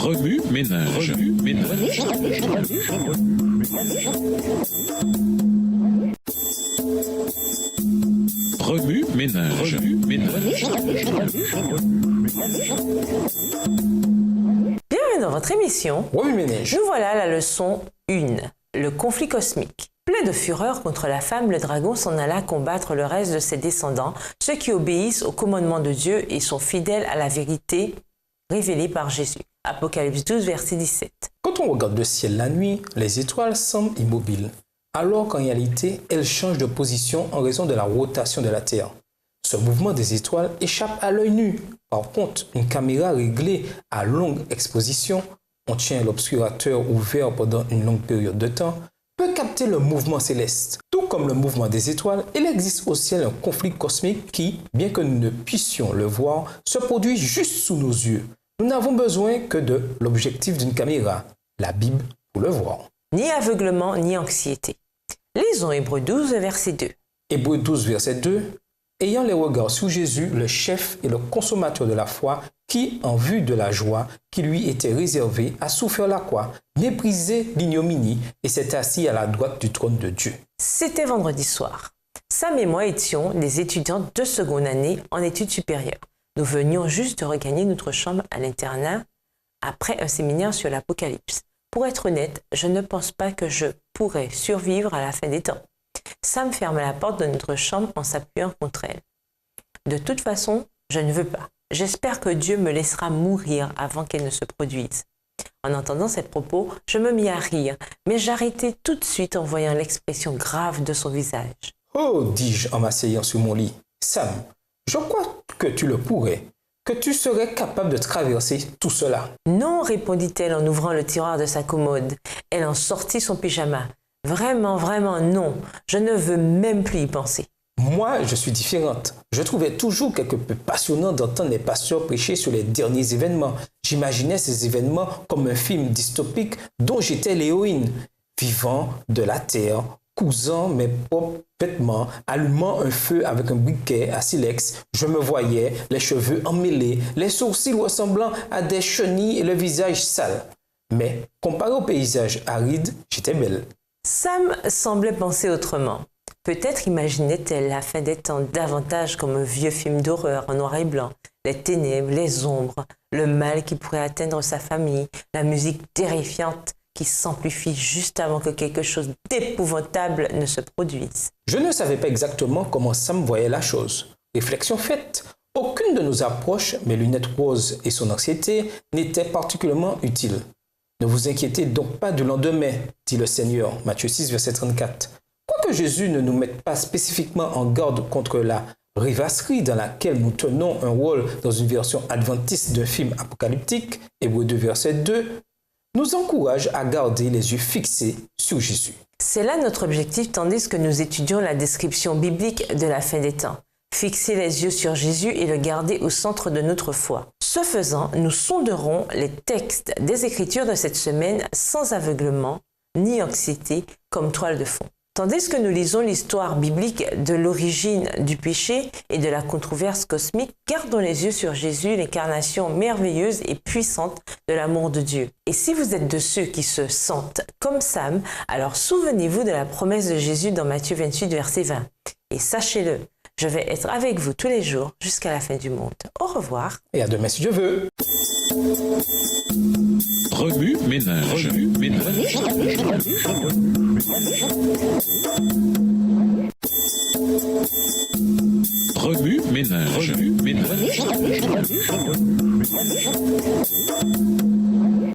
Remue ménage. Remue ménage. Bienvenue dans votre émission. Remue ménage. Nous voilà à la leçon 1, le conflit cosmique. Plein de fureur contre la femme, le dragon s'en alla combattre le reste de ses descendants, ceux qui obéissent au commandement de Dieu et sont fidèles à la vérité révélée par Jésus. Apocalypse 12, verset 17. Quand on regarde le ciel la nuit, les étoiles semblent immobiles, alors qu'en réalité, elles changent de position en raison de la rotation de la Terre. Ce mouvement des étoiles échappe à l'œil nu. Par contre, une caméra réglée à longue exposition, on tient l'obscurateur ouvert pendant une longue période de temps, peut capter le mouvement céleste. Tout comme le mouvement des étoiles, il existe au ciel un conflit cosmique qui, bien que nous ne puissions le voir, se produit juste sous nos yeux. Nous n'avons besoin que de l'objectif d'une caméra, la Bible, pour le voir. Ni aveuglement, ni anxiété. Lisons Hébreux 12, verset 2. Hébreux 12, verset 2. Ayant les regards sur Jésus, le chef et le consommateur de la foi, qui, en vue de la joie qui lui était réservée, a souffert la croix, méprisé l'ignominie et s'est assis à la droite du trône de Dieu. C'était vendredi soir. Sam et moi étions des étudiantes de seconde année en études supérieures. Nous venions juste de regagner notre chambre à l'internat après un séminaire sur l'Apocalypse. Pour être honnête, je ne pense pas que je pourrais survivre à la fin des temps. Sam ferme la porte de notre chambre en s'appuyant contre elle. De toute façon, je ne veux pas. J'espère que Dieu me laissera mourir avant qu'elle ne se produise. En entendant ces propos, je me mis à rire, mais j'arrêtai tout de suite en voyant l'expression grave de son visage. « Oh, dis-je en m'asseyant sur mon lit, Sam, je crois que tu le pourrais, que tu serais capable de traverser tout cela. » « Non, répondit-elle en ouvrant le tiroir de sa commode. Elle en sortit son pyjama. « Vraiment, non. Je ne veux même plus y penser. » Moi, je suis différente. Je trouvais toujours quelque peu passionnant d'entendre les pasteurs prêcher sur les derniers événements. J'imaginais ces événements comme un film dystopique dont j'étais l'héroïne, vivant de la terre, cousant mes propres vêtements, allumant un feu avec un briquet à silex. Je me voyais, les cheveux emmêlés, les sourcils ressemblant à des chenilles et le visage sale. Mais comparé au paysage aride, j'étais belle. Sam semblait penser autrement. Peut-être imaginait-elle la fin des temps davantage comme un vieux film d'horreur en noir et blanc, les ténèbres, les ombres, le mal qui pourrait atteindre sa famille, la musique terrifiante qui s'amplifie juste avant que quelque chose d'épouvantable ne se produise. Je ne savais pas exactement comment Sam voyait la chose. Réflexion faite, aucune de nos approches, mes lunettes roses et son anxiété, n'était particulièrement utile. Ne vous inquiétez donc pas du lendemain, dit le Seigneur, Matthieu 6, verset 34. Quoique Jésus ne nous mette pas spécifiquement en garde contre la rêvasserie dans laquelle nous tenons un rôle dans une version adventiste d'un film apocalyptique, Hébreux 2, verset 2, nous encourage à garder les yeux fixés sur Jésus. C'est là notre objectif tandis que nous étudions la description biblique de la fin des temps. Fixer les yeux sur Jésus et le garder au centre de notre foi. Ce faisant, nous sonderons les textes des Écritures de cette semaine sans aveuglement ni anxiété comme toile de fond. Tandis que nous lisons l'histoire biblique de l'origine du péché et de la controverse cosmique, gardons les yeux sur Jésus, l'incarnation merveilleuse et puissante de l'amour de Dieu. Et si vous êtes de ceux qui se sentent comme Sam, alors souvenez-vous de la promesse de Jésus dans Matthieu 28, verset 20. Et sachez-le, je vais être avec vous tous les jours jusqu'à la fin du monde. Au revoir. Et à demain si Dieu veut. Remue ménage. Remue ménage.